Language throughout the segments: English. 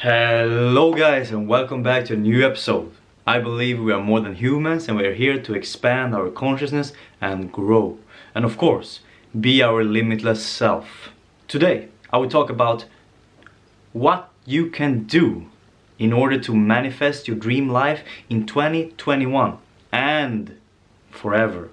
Hello guys, and welcome back to a new episode. I believe we are more than humans and we are here to expand our consciousness and grow. And of course, be our limitless self. Today, I will talk about what you can do in order to manifest your dream life in 2021 and forever.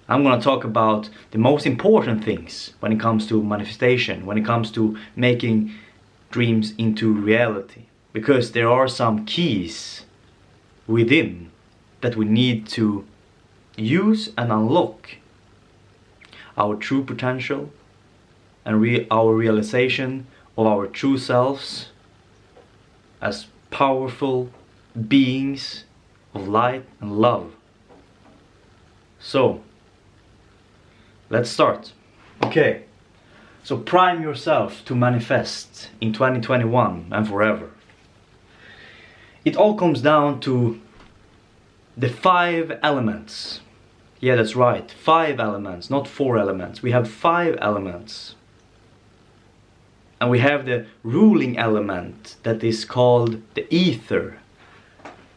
I'm gonna talk about the most important things when it comes to manifestation, when it comes to making dreams into reality. Because there are some keys within that we need to use and unlock our true potential and our realization of our true selves as powerful beings of light and love. So, let's start. Okay, so prime yourself to manifest in 2021 and forever. It all comes down to the 5 elements. Yeah, that's right, 5 elements, not 4 elements. We have 5 elements. And we have the ruling element that is called the ether.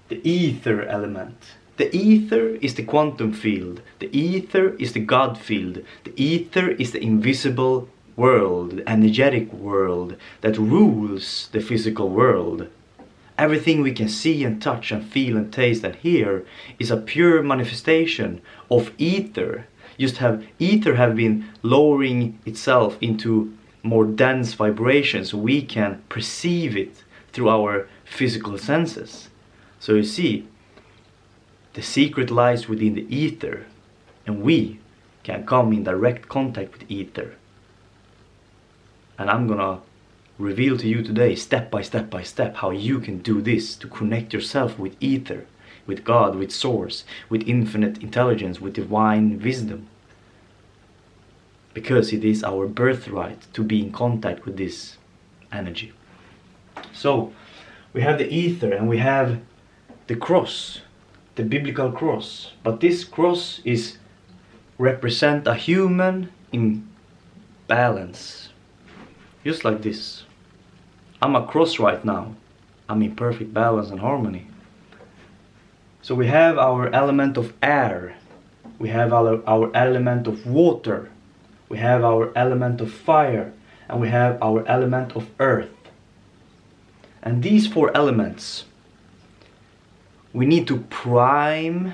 The ether element. The ether is the quantum field, the ether is the God field, the ether is the invisible world, the energetic world that rules the physical world. Everything we can see and touch and feel and taste and hear is a pure manifestation of ether. Ether have been lowering itself into more dense vibrations so we can perceive it through our physical senses. So you see, the secret lies within the ether, and we can come in direct contact with ether. And I'm gonna reveal to you today, step by step, how you can do this to connect yourself with ether, with God, with Source, with infinite intelligence, with divine wisdom. Because it is our birthright to be in contact with this energy. So, we have the ether and we have the cross. The biblical cross, but this cross is represent a human in balance, just like this. I'm a cross right now. I'm in perfect balance and harmony. So we have our element of air, we have our element of water, we have our element of fire, and we have our element of earth. And these 4 elements, we need to prime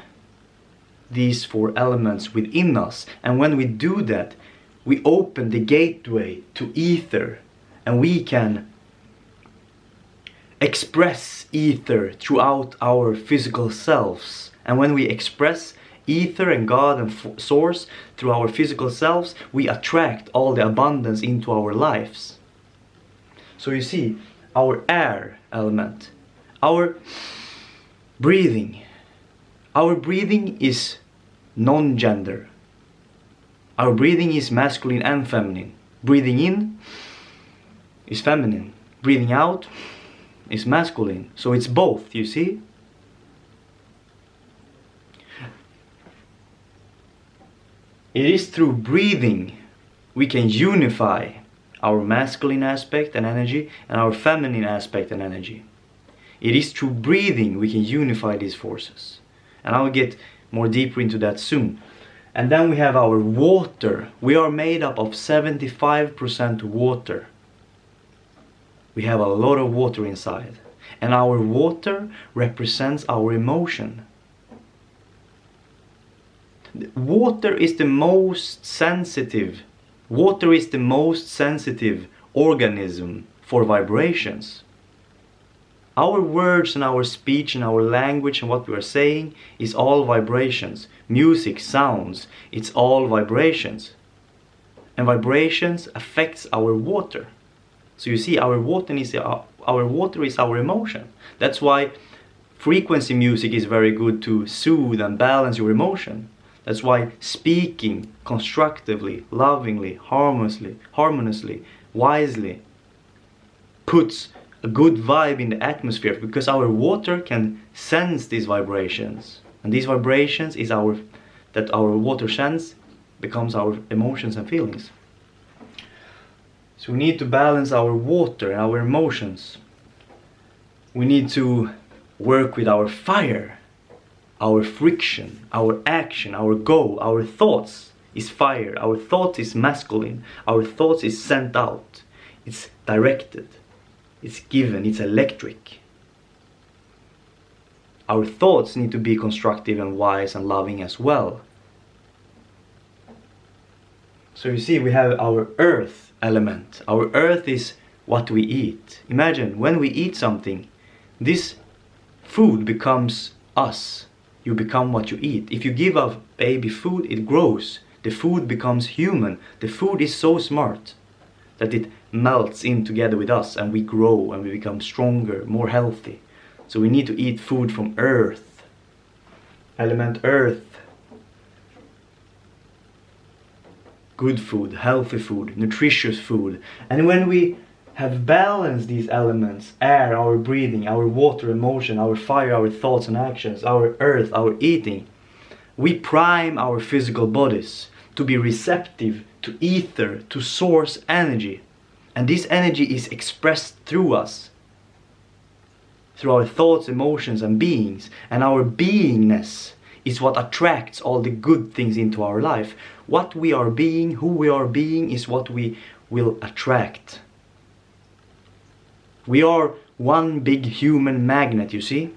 these 4 elements within us. And when we do that, we open the gateway to ether. And we can express ether throughout our physical selves. And when we express ether and God and Source through our physical selves, we attract all the abundance into our lives. So you see, our air element, our breathing. Our breathing is non-gender. Our breathing is masculine and feminine. Breathing in is feminine. Breathing out is masculine. So it's both, you see? It is through breathing we can unify our masculine aspect and energy and our feminine aspect and energy. It is through breathing we can unify these forces. And I will get more deeper into that soon. And then we have our water. We are made up of 75% water. We have a lot of water inside. And our water represents our emotion. Water is the most sensitive. Water is the most sensitive organism for vibrations. Our words and our speech and our language and what we are saying is all vibrations. Music, sounds, it's all vibrations. And vibrations affects our water. So you see, our water is our emotion. That's why frequency music is very good to soothe and balance your emotion. That's why speaking constructively, lovingly, harmoniously, wisely puts a good vibe in the atmosphere, because our water can sense these vibrations, and these vibrations is that our water sense becomes our emotions and feelings. So we need to balance our water and our emotions. We need to work with our fire, our friction, our action, our go, our thoughts is fire, our thought is masculine, our thoughts is sent out, it's directed, it's given, it's electric. Our thoughts need to be constructive and wise and loving as well. So you see, we have our earth element. Our earth is what we eat. Imagine when we eat something, this food becomes us. You become what you eat. If you give a baby food, it grows. The food becomes human. The food is so smart that it melts in together with us and we grow and we become stronger, more healthy. So we need to eat food from earth. Element earth. Good food, healthy food, nutritious food. And when we have balanced these elements, air, our breathing, our water, emotion, our fire, our thoughts and actions, our earth, our eating, we prime our physical bodies to be receptive to ether, to source energy. And this energy is expressed through us, through our thoughts, emotions and beings. And our beingness is what attracts all the good things into our life. What we are being, who we are being, is what we will attract. We are one big human magnet, you see.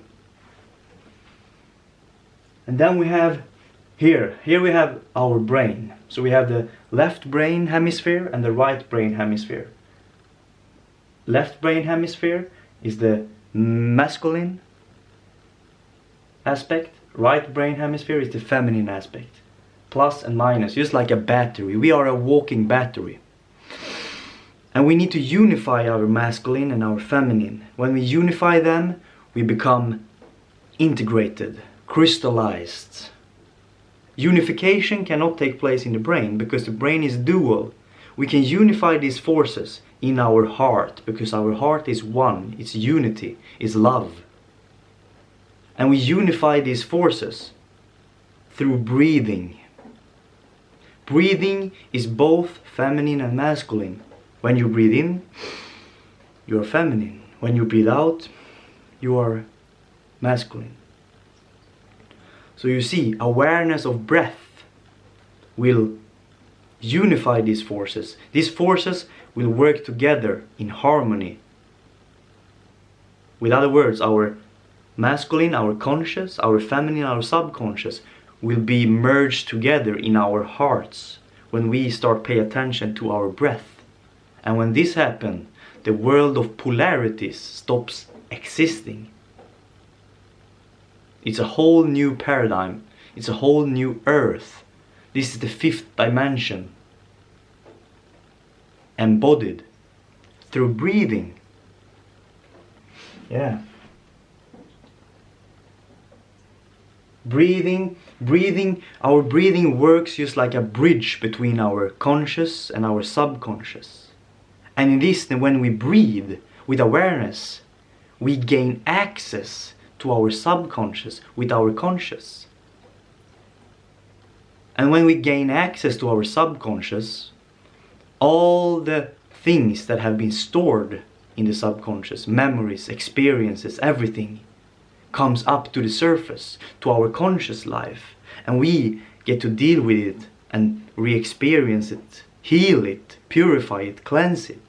And then we have here we have our brain. So we have the left brain hemisphere and the right brain hemisphere. Left brain hemisphere is the masculine aspect. Right brain hemisphere is the feminine aspect. Plus and minus, just like a battery. We are a walking battery. And we need to unify our masculine and our feminine. When we unify them, we become integrated, crystallized. Unification cannot take place in the brain because the brain is dual. We can unify these forces in our heart because our heart is one, it's unity, it's love. And we unify these forces through breathing. Breathing is both feminine and masculine. When you breathe in, you are feminine. When you breathe out, you are masculine. So you see, awareness of breath will unify these forces. These forces will work together in harmony. With other words, our masculine, our conscious, our feminine, our subconscious will be merged together in our hearts when we start pay attention to our breath. And when this happens, the world of polarities stops existing. It's a whole new paradigm. It's a whole new earth. This is the fifth dimension. Embodied through breathing. Yeah. Our breathing works just like a bridge between our conscious and our subconscious. And in this, when we breathe with awareness, we gain access to our subconscious with our conscious. And when we gain access to our subconscious, all the things that have been stored in the subconscious, memories, experiences, everything, comes up to the surface, to our conscious life. And we get to deal with it and re-experience it, heal it, purify it, cleanse it.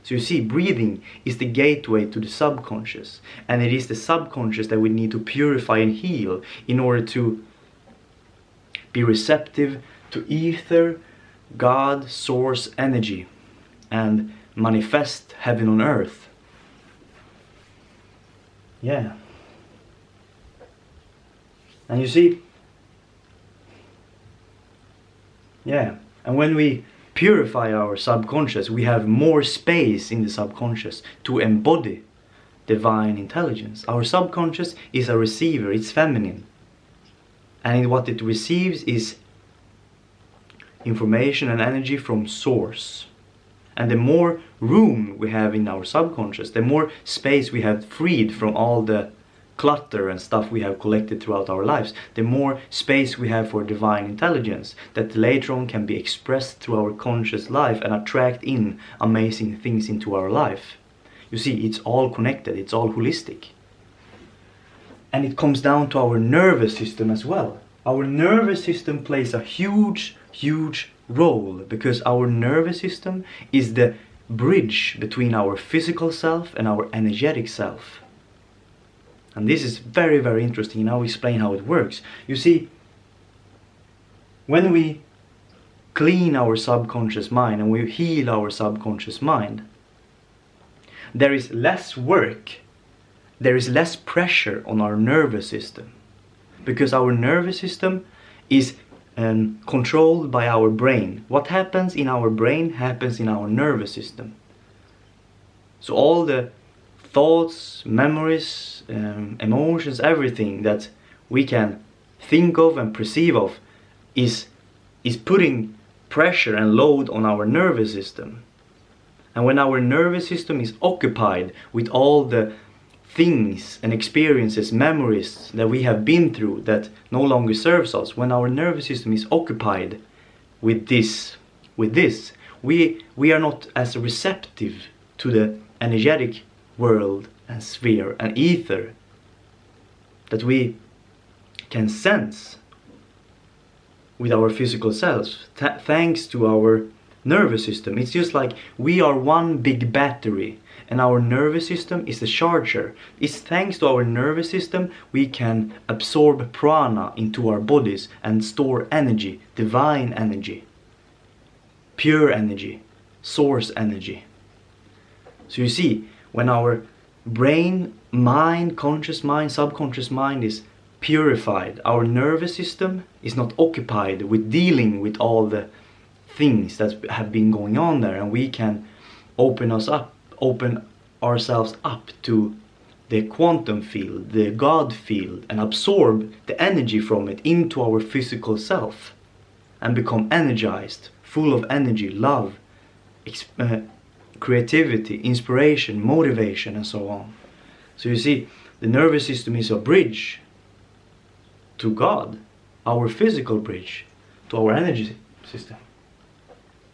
So you see, breathing is the gateway to the subconscious. And it is the subconscious that we need to purify and heal in order to be receptive to ether, God, source, energy, and manifest heaven on earth. Yeah. And you see, yeah, and when we purify our subconscious, we have more space in the subconscious to embody divine intelligence. Our subconscious is a receiver, it's feminine. And what it receives is information and energy from source. And the more room we have in our subconscious, the more space we have freed from all the clutter and stuff we have collected throughout our lives, the more space we have for divine intelligence that later on can be expressed through our conscious life and attract in amazing things into our life. You see, it's all connected, it's all holistic. And it comes down to our nervous system as well. Our nervous system plays a huge role, because our nervous system is the bridge between our physical self and our energetic self. And this is very interesting, and I'll explain how it works. You see, when we clean our subconscious mind and we heal our subconscious mind, there is less work, there is less pressure on our nervous system, because our nervous system is controlled by our brain. What happens in our brain happens in our nervous system. So all the thoughts, memories, emotions, everything that we can think of and perceive of is putting pressure and load on our nervous system. And when our nervous system is occupied with all the things and experiences, memories that we have been through that no longer serves us, when our nervous system is occupied with this, we are not as receptive to the energetic world and sphere and ether that we can sense with our physical selves, thanks to our nervous system. It's just like we are one big battery and our nervous system is the charger. It's thanks to our nervous system we can absorb prana into our bodies and store energy, divine energy, pure energy, source energy. So you see, when our brain, mind, conscious mind, subconscious mind is purified, our nervous system is not occupied with dealing with all the things that have been going on there, and we can open ourselves up to the quantum field, the God field, and absorb the energy from it into our physical self and become energized, full of energy, love, creativity, inspiration, motivation, and so on. So you see, the nervous system is a bridge to God, our physical bridge to our energy system.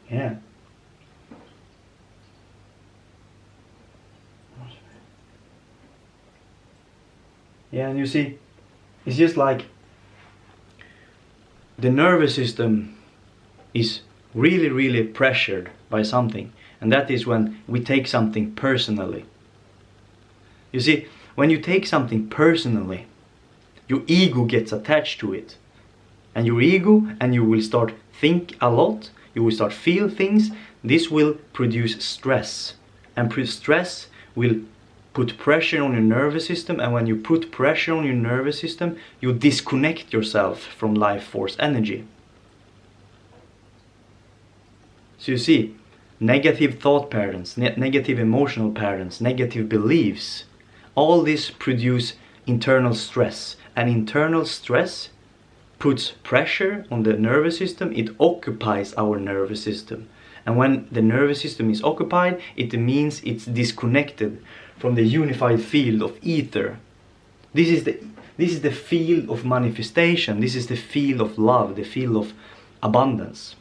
Yeah. Yeah, and you see, it's just like the nervous system is really pressured by something, and that is when we take something personally. You see, when you take something personally, your ego gets attached to it, and your ego, and you will start think a lot, you will start feel things. This will produce stress, and stress will put pressure on your nervous system, and when you put pressure on your nervous system, you disconnect yourself from life force energy. So you see, negative thought patterns, negative emotional patterns, negative beliefs, all this produce internal stress, and internal stress puts pressure on the nervous system. It occupies our nervous system, and when the nervous system is occupied, it means it's disconnected from the unified field of ether. This is the field of manifestation. This is the field of love, the field of abundance.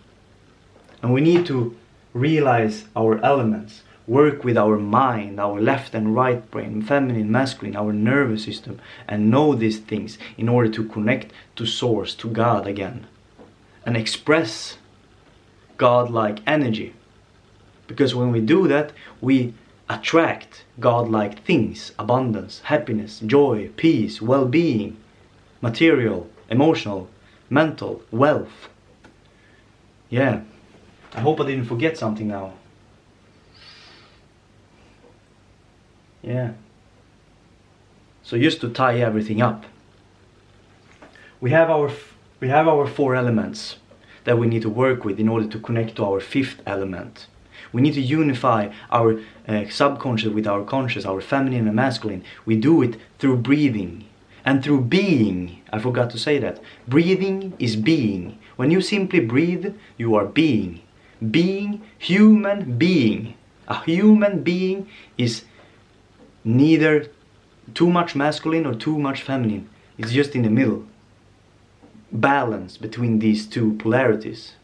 And we need to realize our elements, work with our mind, our left and right brain, feminine, masculine, our nervous system, and know these things in order to connect to source, to God again, and express godlike energy. Because when we do that, we attract godlike things, abundance, happiness, joy, peace, well-being, material, emotional, mental, wealth. Yeah, I hope I didn't forget something now. Yeah. So just to tie everything up, we have our four elements that we need to work with in order to connect to our fifth element. We need to unify our subconscious with our conscious, our feminine and masculine. We do it through breathing and through being. I forgot to say that. Breathing is being. When you simply breathe, you are being. Being, human being. A human being is neither too much masculine or too much feminine. It's just in the middle. Balance between these two polarities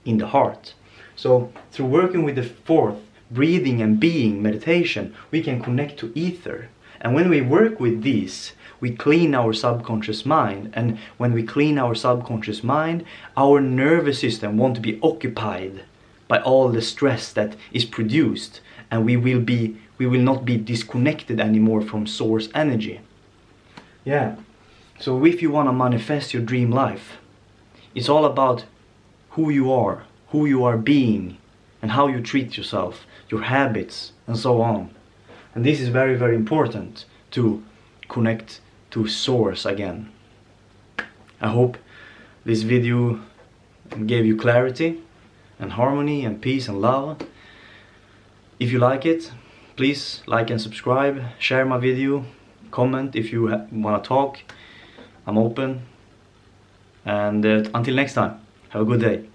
in the heart. So through working with the fourth, breathing and being meditation, we can connect to ether. And when we work with these, we clean our subconscious mind. And when we clean our subconscious mind, our nervous system won't be occupied by all the stress that is produced, and we will not be disconnected anymore from source energy. Yeah. So if you want to manifest your dream life, it's all about who you are being, and how you treat yourself, your habits, and so on. And this is very, very important to connect to source again. I hope this video gave you clarity and harmony and peace and love. If you like it, please like and subscribe, share my video, comment if you want to talk. I'm open. And until next time, have a good day.